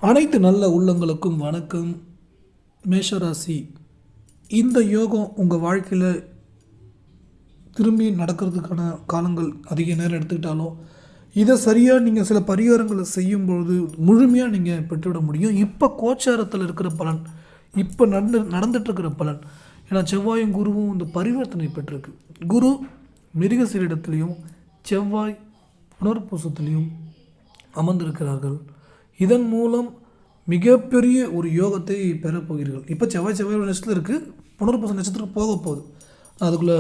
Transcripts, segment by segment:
அனைத்து நல்ல உள்ளங்களுக்கும் வணக்கம். மேஷராசி, இந்த யோகம் உங்கள் வாழ்க்கையில் திரும்பி நடக்கிறதுக்கான காலங்கள் அதிக நேரம் எடுத்துக்கிட்டாலும் இதை சரியாக நீங்கள் சில பரிகாரங்களை செய்யும்பொழுது முழுமையாக நீங்கள் பெற்றுவிட முடியும். இப்போ கோச்சாரத்தில் இருக்கிற பலன், இப்போ நடந்துட்டுருக்கிற பலன், ஏன்னா செவ்வாயும் குருவும் இந்த பரிவர்த்தனை பெற்றிருக்கு. குரு மிருகசீரிடத்துலேயும் செவ்வாய் புனர்பூசத்துலேயும் அமர்ந்திருக்கிறார்கள். இதன் மூலம் மிகப்பெரிய ஒரு யோகத்தை பெறப்போகிறீர்கள். இப்போ செவ்வாய் நட்சத்திரம் இருக்குது, புனர்பூச நட்சத்திரத்துக்கு போக போகுது. அதுக்குள்ளே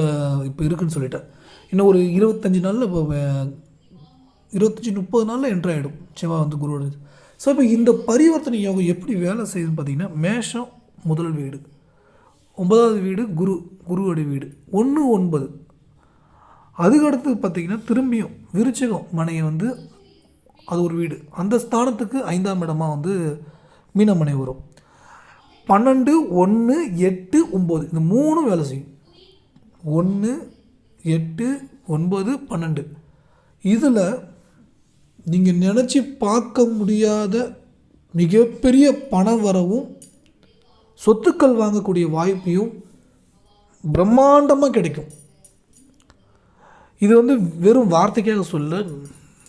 இப்போ இருக்குதுன்னு சொல்லிட்டேன். இன்னும் ஒரு 25 நாளில், இப்போ 25-30 நாளில் என்ட்ராகிடும் செவ்வாய் வந்து குருவோட. ஸோ இப்போ இந்த பரிவர்த்தனை யோகம் எப்படி வேலை செய்யுதுன்னு பார்த்தீங்கன்னா, மேஷம் முதல் வீடு, 9வது வீடு குருவோடைய வீடு 1-9. அதுக்கடுத்து பார்த்திங்கன்னா திரும்பியும் விருச்சிகம் மனையை வந்து அது ஒரு வீடு, அந்த ஸ்தானத்துக்கு 5ஆம் இடமாக வந்து மீனமனை வரும். 12, 1, 8, 9 இந்த 3 வேலை செய்யும். 1, 8, 9, 12 இதில் நீங்கள் நினச்சி பார்க்க முடியாத மிகப்பெரிய பண வரவும் சொத்துக்கள் வாங்கக்கூடிய வாய்ப்பையும் பிரம்மாண்டமாக கிடைக்கும். இது வந்து வெறும் வார்த்தைக்காக சொல்ல,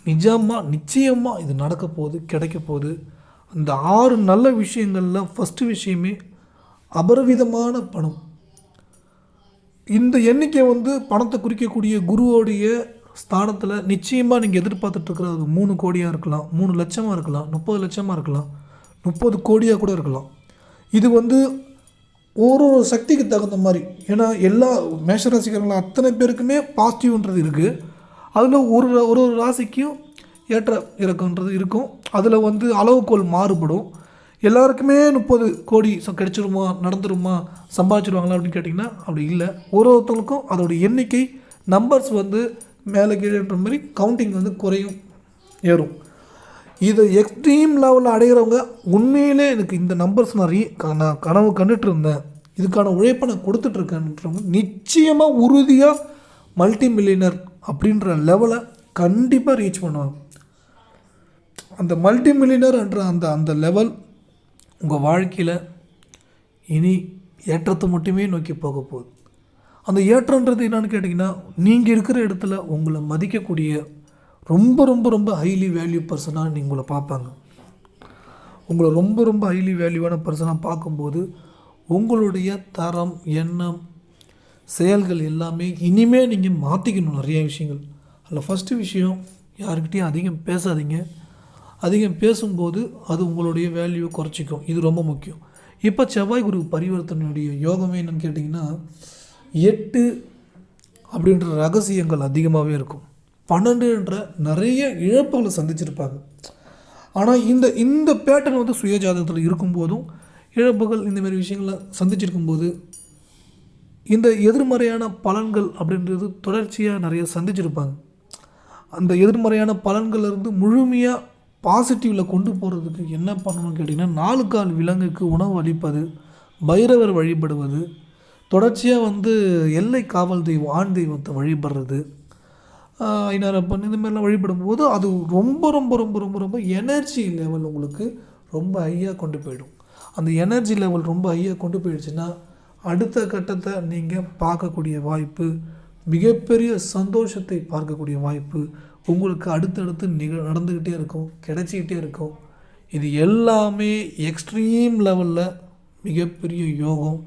நிச்சயமாக இது நடக்க போகுது, கிடைக்க போகுது. அந்த 6 நல்ல விஷயங்களில் ஃபஸ்ட்டு விஷயமே அபரிவிதமான பணம். இந்த எண்ணிக்கை வந்து பணத்தை குறிக்கக்கூடிய குருவோடைய ஸ்தானத்தில் நிச்சயமாக நீங்கள் எதிர்பார்த்துட்ருக்கிறது 3 கோடியாக இருக்கலாம், 3 லட்சமாக இருக்கலாம், 30 லட்சமாக இருக்கலாம், 30 கோடியாக கூட இருக்கலாம். இது வந்து ஒரு சக்திக்கு தகுந்த மாதிரி, ஏன்னா எல்லா மேஷராசிக்காரங்களும் அத்தனை பேருக்குமே பாசிட்டிவ்ன்றது இருக்குது. அதில் ஒரு ராசிக்கும் ஏற்ற இறக்கன்றது இருக்கும். அதில் வந்து அளவுகோல் மாறுபடும். எல்லாருக்குமே 30 கோடி கிடைச்சிருமா, நடந்துருமா, சம்பாதிச்சிருவாங்களா அப்படின்னு கேட்டிங்கன்னா அப்படி இல்லை. ஒருத்தவங்களுக்கும் அதோடய எண்ணிக்கை நம்பர்ஸ் வந்து மேலே கீழேன்ற மாதிரி கவுண்டிங் வந்து குறையும் ஏறும். இது எக்ஸ்ட்ரீம் லெவலில் அடைகிறவங்க உண்மையிலே எனக்கு இந்த நம்பர்ஸ் நான் கனவு கண்டுட்டு இருந்தேன், இதுக்கான உழைப்பை நான் கொடுத்துட்ருக்கேன்றவங்க நிச்சயமாக உறுதியாக மல்டி மில்லியனர் அப்படின்ற லெவலை கண்டிப்பாக ரீச் பண்ணுவாங்க. அந்த மல்டி மில்லியனர் என்ற அந்த லெவல் உங்கள் வாழ்க்கையில் இனி ஏற்றத்தை மட்டுமே நோக்கி போக போகுது. அந்த ஏற்றன்றது என்னென்னு கேட்டிங்கன்னா, நீங்கள் இருக்கிற இடத்துல உங்களை மதிக்கக்கூடிய ரொம்ப ரொம்ப ரொம்ப ஹைலி வேல்யூ பர்சனாக நீங்கள் உங்களை பார்ப்பாங்க. உங்களை ரொம்ப ரொம்ப ஹைலி வேல்யூவான பர்சனாக பார்க்கும்போது உங்களுடைய தரம், எண்ணம், செயல்கள் எல்லாமே இனிமேல் நீங்கள் மாற்றிக்கணும். நிறைய விஷயங்கள் அதில் ஃபஸ்ட்டு விஷயம், யாருக்கிட்டையும் அதிகம் பேசாதீங்க. அதிகம் பேசும்போது அது உங்களுடைய வேல்யூவை குறைச்சிக்கும். இது ரொம்ப முக்கியம். இப்போ செவ்வாய் குரு பரிவர்த்தனையுடைய யோகமே என்னென்னு கேட்டிங்கன்னா, 8 அப்படின்ற ரகசியங்கள் அதிகமாகவே இருக்கும். 12 நிறைய இழப்புகளை சந்திச்சிருப்பாங்க. ஆனால் இந்த பேட்டர்ன் வந்து சுயஜாதகத்தில் இருக்கும்போதும் இழப்புகள் இந்தமாரி விஷயங்களை சந்திச்சிருக்கும்போது இந்த எதிர்மறையான பலன்கள் அப்படின்றது தொடர்ச்சியாக நிறைய சந்திச்சிருப்பாங்க. அந்த எதிர்மறையான பலன்கள்லேருந்து முழுமையாக பாசிட்டிவில் கொண்டு போகிறதுக்கு என்ன பண்ணணும்னு கேட்டிங்கன்னா, 4 கால் விலங்குக்கு உணவு அளிப்பது, பைரவர் வழிபடுவது, தொடர்ச்சியாக வந்து எல்லை காவல் தெய்வம், ஆண் தெய்வத்தை வழிபடுறது, ஐநாரப்பன் இந்த மாதிரிலாம் வழிபடும்போது அது ரொம்ப ரொம்ப ரொம்ப ரொம்ப ரொம்ப எனர்ஜி லெவல் உங்களுக்கு ரொம்ப ஹையாக கொண்டு போயிடும். அந்த எனர்ஜி லெவல் ரொம்ப ஹையாக கொண்டு போயிடுச்சுன்னா அடுத்த கட்டத்தை நீங்கள் பார்க்கக்கூடிய வாய்ப்பு, மிகப்பெரிய சந்தோஷத்தை பார்க்கக்கூடிய வாய்ப்பு உங்களுக்கு அடுத்தடுத்து நடந்துக்கிட்டே இருக்கும், கிடைச்சிக்கிட்டே இருக்கும். இது எல்லாமே எக்ஸ்ட்ரீம் லெவலில் மிகப்பெரிய யோகம்,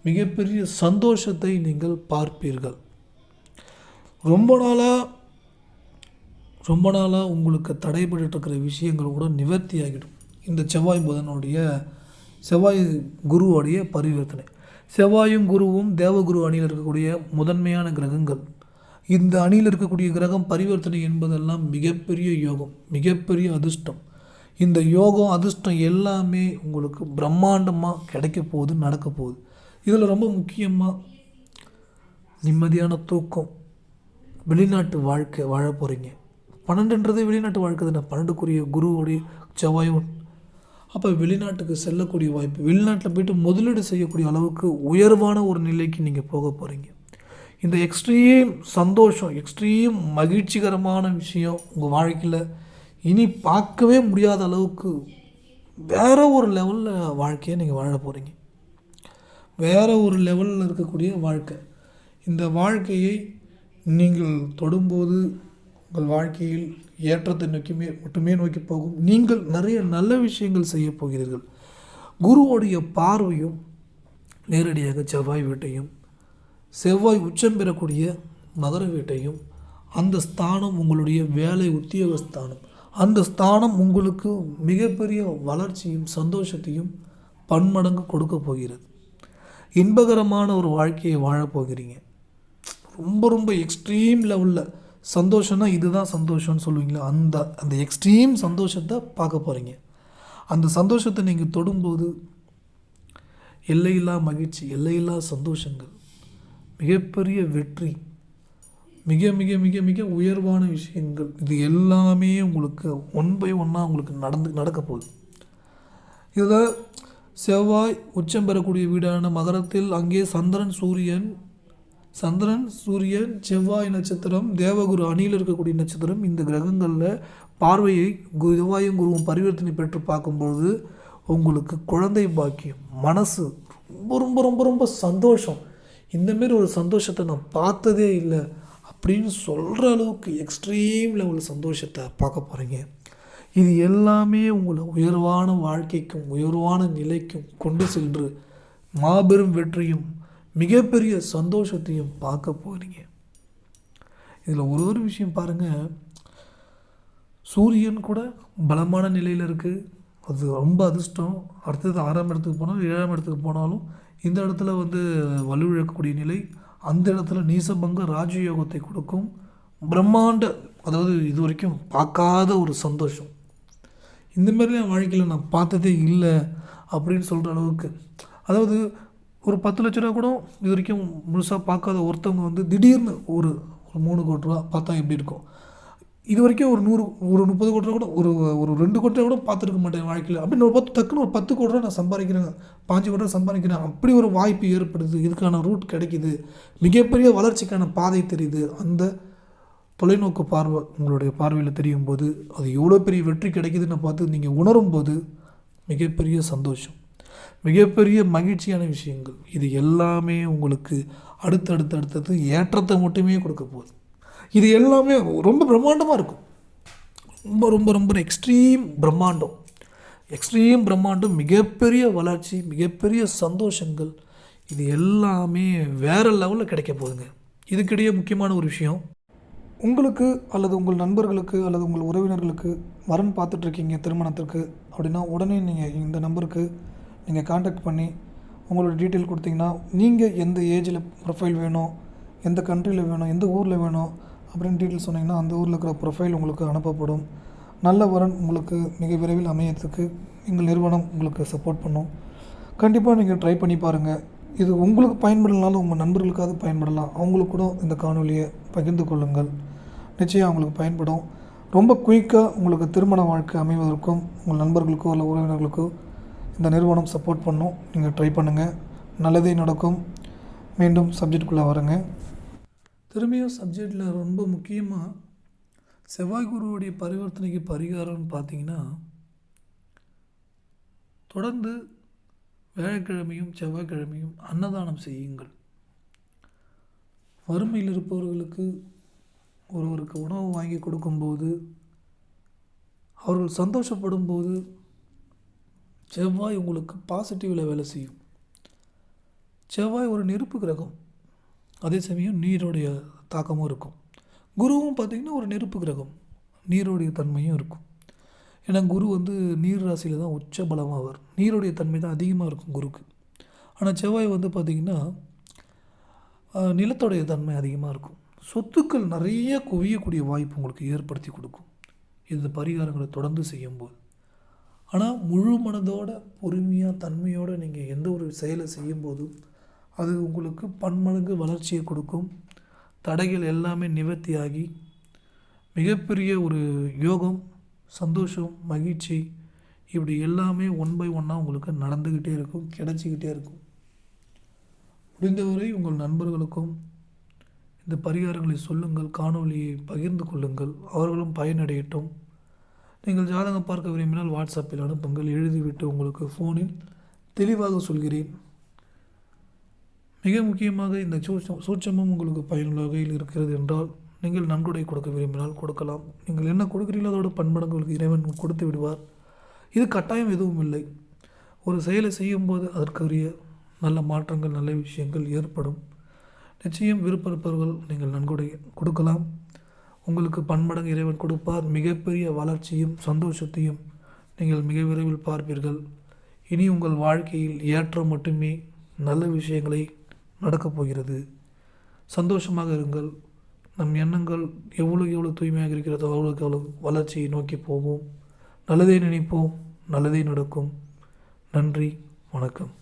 மிகப்பெரிய சந்தோஷத்தை நீங்கள் பார்ப்பீர்கள். ரொம்ப நாளாக உங்களுக்கு தடைபட்டுருக்கிற விஷயங்கள் கூட நிவர்த்தி ஆகிடும். இந்த செவ்வாய் குருவோடைய பரிவர்த்தனை. செவ்வாயும் குருவும் தேவகுரு அணியில் இருக்கக்கூடிய முதன்மையான கிரகங்கள். இந்த அணியில் இருக்கக்கூடிய கிரகம் பரிவர்த்தனை என்பதெல்லாம் மிகப்பெரிய யோகம், மிகப்பெரிய அதிர்ஷ்டம். இந்த யோகம், அதிர்ஷ்டம் எல்லாமே உங்களுக்கு பிரம்மாண்டமாக கிடைக்க போகுது, நடக்க போகுது. இதில் ரொம்ப முக்கியமாக நிம்மதியான தூக்கம், வெளிநாட்டு வாழ்க்கை வாழ போகிறீங்க. 12ன்றதே வெளிநாட்டு வாழ்க்கை தானே, 12க்குரிய குருவோடைய செவ்வாயும். அப்போ வெளிநாட்டுக்கு செல்லக்கூடிய வாய்ப்பு, வெளிநாட்டில் போய்ட்டு முதலீடு செய்யக்கூடிய அளவுக்கு உயர்வான ஒரு நிலைக்கு நீங்கள் போக போகிறீங்க. இந்த எக்ஸ்ட்ரீம் சந்தோஷம், எக்ஸ்ட்ரீம் மகிழ்ச்சிகரமான விஷயம் உங்கள் வாழ்க்கையில் இனி பார்க்கவே முடியாத அளவுக்கு வேறு ஒரு லெவலில் வாழ்க்கையை நீங்கள் வாழ போகிறீங்க. வேறு ஒரு லெவலில் இருக்கக்கூடிய வாழ்க்கை. இந்த வாழ்க்கையை நீங்கள் தொடும்போது உங்கள் வாழ்க்கையில் ஏற்றத்தை மட்டுமே நோக்கி போகும். நீங்கள் நிறைய நல்ல விஷயங்கள் செய்ய போகிறீர்கள். குருவுடைய பார்வையும் நேரடியாக செவ்வாய் வீட்டையும், செவ்வாய் உச்சம் பெறக்கூடிய மகர வீட்டையும், அந்த ஸ்தானம் உங்களுடைய வேலை உத்தியோக ஸ்தானம். அந்த ஸ்தானம் உங்களுக்கு மிகப்பெரிய வளர்ச்சியும் சந்தோஷத்தையும் பன்மடங்கு கொடுக்க போகிறது. இன்பகரமான ஒரு வாழ்க்கையை வாழப்போகிறீங்க. ரொம்ப ரொம்ப எக்ஸ்ட்ரீம் லெவலில் சந்தோஷம்னா இதுதான் சந்தோஷம்னு சொல்லுவீங்களா, அந்த அந்த எக்ஸ்ட்ரீம் சந்தோஷத்தை பார்க்க போகிறீங்க. அந்த சந்தோஷத்தை நீங்கள் தொடும்போது எல்லையில்லா மகிழ்ச்சி, எல்லையில்லா சந்தோஷங்கள், மிகப்பெரிய வெற்றி, மிக மிக மிக மிக உயர்வான விஷயங்கள், இது எல்லாமே உங்களுக்கு ஒன் பை ஒன்னாக உங்களுக்கு நடக்க போகுது. இதில் செவ்வாய் உச்சம் பெறக்கூடிய வீடான மகரத்தில் அங்கே சந்திரன் சூரியன் செவ்வாய் நட்சத்திரம், தேவகுரு அணியில் இருக்கக்கூடிய நட்சத்திரம், இந்த கிரகங்களில் பார்வையை செவ்வாயும் குருவும் பரிவர்த்தனை பெற்று பார்க்கும்பொழுது உங்களுக்கு குழந்தை பாக்கியம், மனசு ரொம்ப ரொம்ப ரொம்ப ரொம்ப சந்தோஷம். இந்தமாரி ஒரு சந்தோஷத்தை நான் பார்த்ததே இல்லை அப்படின்னு சொல்கிற அளவுக்கு எக்ஸ்ட்ரீம் லெவல் சந்தோஷத்தை பார்க்க போகிறீங்க. இது எல்லாமே உங்களை உயர்வான வாழ்க்கைக்கும் உயர்வான நிலைக்கும் கொண்டு சென்று மாபெரும் வெற்றியும் மிகப்பெரிய சந்தோஷத்தையும் பார்க்க போகிறீங்க. இதில் ஒரு விஷயம் பாருங்கள், சூரியன் கூட பலமான நிலையில் இருக்குது. அது ரொம்ப அதிர்ஷ்டம். அடுத்தது 6ஆம் இடத்துக்கு போனாலும் 7ஆம் இடத்துக்கு போனாலும் இந்த இடத்துல வலுவிழக்கக்கூடிய நிலை, அந்த இடத்துல நீசபங்க ராஜயோகத்தை கொடுக்கும். பிரம்மாண்ட, அதாவது இது வரைக்கும் பார்க்காத ஒரு சந்தோஷம். இந்த மாதிரிலாம் வாழ்க்கையில் நான் பார்த்ததே இல்லை அப்படின்னு சொல்கிற அளவுக்கு, அதாவது ஒரு 10 லட்ச ரூபா கூட இது வரைக்கும் முழுசாக பார்க்காத ஒருத்தவங்க திடீர்னு ஒரு 3 கோடி ரூபா பார்த்தா எப்படி இருக்கும். இது வரைக்கும் ஒரு 30 கோடி ரூபா கூட ஒரு 2 கோடி ரூபா கூட பார்த்துருக்க மாட்டேன் வாழ்க்கையில். அப்படின்னு டக்குன்னு ஒரு 10 கோடி ரூபா நான் சம்பாதிக்கிறேன், 5 கோடி ரூபா சம்பாதிக்கிறேன், அப்படி ஒரு வாய்ப்பு ஏற்படுது. இதுக்கான ரூட் கிடைக்கிது, மிகப்பெரிய வளர்ச்சிக்கான பாதை தெரியுது. அந்த தொலைநோக்கு பார்வை உங்களுடைய பார்வையில் தெரியும் போது, அது எவ்வளோ பெரிய வெற்றி கிடைக்குதுன்னு பார்த்து நீங்கள் உணரும் போது மிகப்பெரிய சந்தோஷம், மிகப்பெரிய மகிழ்ச்சியான விஷயங்கள், இது எல்லாமே உங்களுக்கு அடுத்தடுத்து ஏற்றத்தை மட்டுமே கொடுக்க போகுது. இது எல்லாமே ரொம்ப பிரம்மாண்டமாக இருக்கும். ரொம்ப ரொம்ப ரொம்ப எக்ஸ்ட்ரீம் பிரம்மாண்டம், மிகப்பெரிய வளர்ச்சி, மிகப்பெரிய சந்தோஷங்கள், இது எல்லாமே வேறு லெவலில் கிடைக்க போகுதுங்க. இதுக்கிடையே முக்கியமான ஒரு விஷயம், உங்களுக்கு அல்லது உங்கள் நண்பர்களுக்கு அல்லது உங்கள் உறவினர்களுக்கு வரன் பார்த்துட்ருக்கீங்க திருமணத்திற்கு அப்படின்னா, உடனே நீங்கள் இந்த நம்பருக்கு நீங்கள் காண்டாக்ட் பண்ணி உங்களோட டீட்டெயில் கொடுத்தீங்கன்னா, நீங்கள் எந்த ஏஜில் ப்ரொஃபைல் வேணும், எந்த கண்ட்ரியில் வேணும், எந்த ஊரில் வேணும் அப்படின்னு டீட்டெயில் சொன்னிங்கன்னா அந்த ஊரில் இருக்கிற ப்ரொஃபைல் உங்களுக்கு அனுப்பப்படும். நல்ல வரன் உங்களுக்கு மிக விரைவில் அமையத்துக்கு எங்கள் நிறுவனம் உங்களுக்கு சப்போர்ட் பண்ணும். கண்டிப்பாக நீங்கள் ட்ரை பண்ணி பாருங்கள். இது உங்களுக்கு பயன்படலனாலும் உங்கள் நண்பர்களுக்காவது பயன்படலாம். அவங்களுக்கு கூட இந்த காணொலியை பகிர்ந்து கொள்ளுங்கள், நிச்சயம் அவங்களுக்கு பயன்படும். ரொம்ப குயிக்காக உங்களுக்கு திருமண வாழ்க்கை அமைவதற்கும் உங்கள் நண்பர்களுக்கோ இல்லை உறவினர்களுக்கோ இந்த நிறுவனம் சப்போர்ட் பண்ணும். நீங்கள் ட்ரை பண்ணுங்கள், நல்லதே நடக்கும். மீண்டும் சப்ஜெக்டுக்குள்ளே வரேங்க. திரும்பியும் சப்ஜெக்டில் ரொம்ப முக்கியமாக செவ்வாய் குருவுடைய பரிவர்த்தனைக்கு பரிகாரம்னு பார்த்தீங்கன்னா, தொடர்ந்து வியாழக்கிழமையும் செவ்வாய்க்கிழமையும் அன்னதானம் செய்யுங்கள். வறுமையில் இருப்பவர்களுக்கு ஒருவருக்கு உணவு வாங்கி கொடுக்கும்போது அவர்கள் சந்தோஷப்படும் போது செவ்வாய் உங்களுக்கு பாசிட்டிவில் வேலை செய்யும். செவ்வாய் ஒரு நெருப்பு கிரகம், அதே சமயம் நீருடைய தாக்கமும் இருக்கும். குருவும் பார்த்திங்கன்னா ஒரு நெருப்பு கிரகம், நீருடைய தன்மையும் இருக்கும். ஏன்னா குரு நீர் ராசியில் தான் உச்ச பலமாக வரும், நீருடைய தன்மை தான் அதிகமாக இருக்கும் குருக்கு. ஆனால் செவ்வாய் பார்த்திங்கன்னா நிலத்துடைய தன்மை அதிகமாக இருக்கும். சொத்துக்கள் நிறைய குவியக்கூடிய வாய்ப்பு உங்களுக்கு ஏற்படுத்தி கொடுக்கும் இந்த பரிகாரங்களை தொடர்ந்து செய்யும்போது. ஆனால் முழு மனதோட பொறுமையாக தன்மையோடு நீங்கள் எந்த ஒரு செயலை செய்யும்போதும் அது உங்களுக்கு பன்மடங்கு வளர்ச்சியை கொடுக்கும். தடைகள் எல்லாமே நிவர்த்தியாகி மிகப்பெரிய ஒரு யோகம், சந்தோஷம், மகிழ்ச்சி, இப்படி எல்லாமே ஒன் பை ஒன்னாக உங்களுக்கு நடந்துக்கிட்டே இருக்கும், கிடைச்சிக்கிட்டே இருக்கும். முடிந்தவரை உங்கள் நண்பர்களுக்கும் இந்த பரிகாரங்களை சொல்லுங்கள், காணொலியை பகிர்ந்து கொள்ளுங்கள், அவர்களும் பயனடையட்டும். நீங்கள் ஜாதகம் பார்க்க விரும்பினால் வாட்ஸ்அப்பில் அனுப்புங்கள். எழுதிவிட்டு உங்களுக்கு ஃபோனில் தெளிவாக சொல்கிறேன். மிக முக்கியமாக இந்த சூட்சமும் உங்களுக்கு பயனுள்ள வகையில் இருக்கிறது என்றால் நீங்கள் நன்கொடை கொடுக்க விரும்பினால் கொடுக்கலாம். நீங்கள் என்ன கொடுக்கிறீங்களோ அதோட பன்மடங்கு உங்களுக்கு இறைவன் கொடுத்து விடுவார். இது கட்டாயம் எதுவும் இல்லை. ஒரு செயலை செய்யும்போது அதற்குரிய நல்ல மாற்றங்கள், நல்ல விஷயங்கள் ஏற்படும். நிச்சயம் விருப்பப்பவர்கள் நீங்கள் நன்கொடை கொடுக்கலாம். உங்களுக்கு பன்மடங்கு இறைவன் கொடுப்பார். மிகப்பெரிய வளர்ச்சியும் சந்தோஷத்தையும் நீங்கள் மிக விரைவில் பார்ப்பீர்கள். இனி உங்கள் வாழ்க்கையில் ஏற்றம் மட்டுமே நல்ல விஷயங்களை நடக்கப் போகிறது. சந்தோஷமாக இருங்கள். நம் எண்ணங்கள் எவ்வளோ தூய்மையாக இருக்கிறதோ அவ்வளோ வளர்ச்சியை நோக்கி போவோம். நல்லதே நினைப்போம், நல்லதே நடக்கும். நன்றி, வணக்கம்.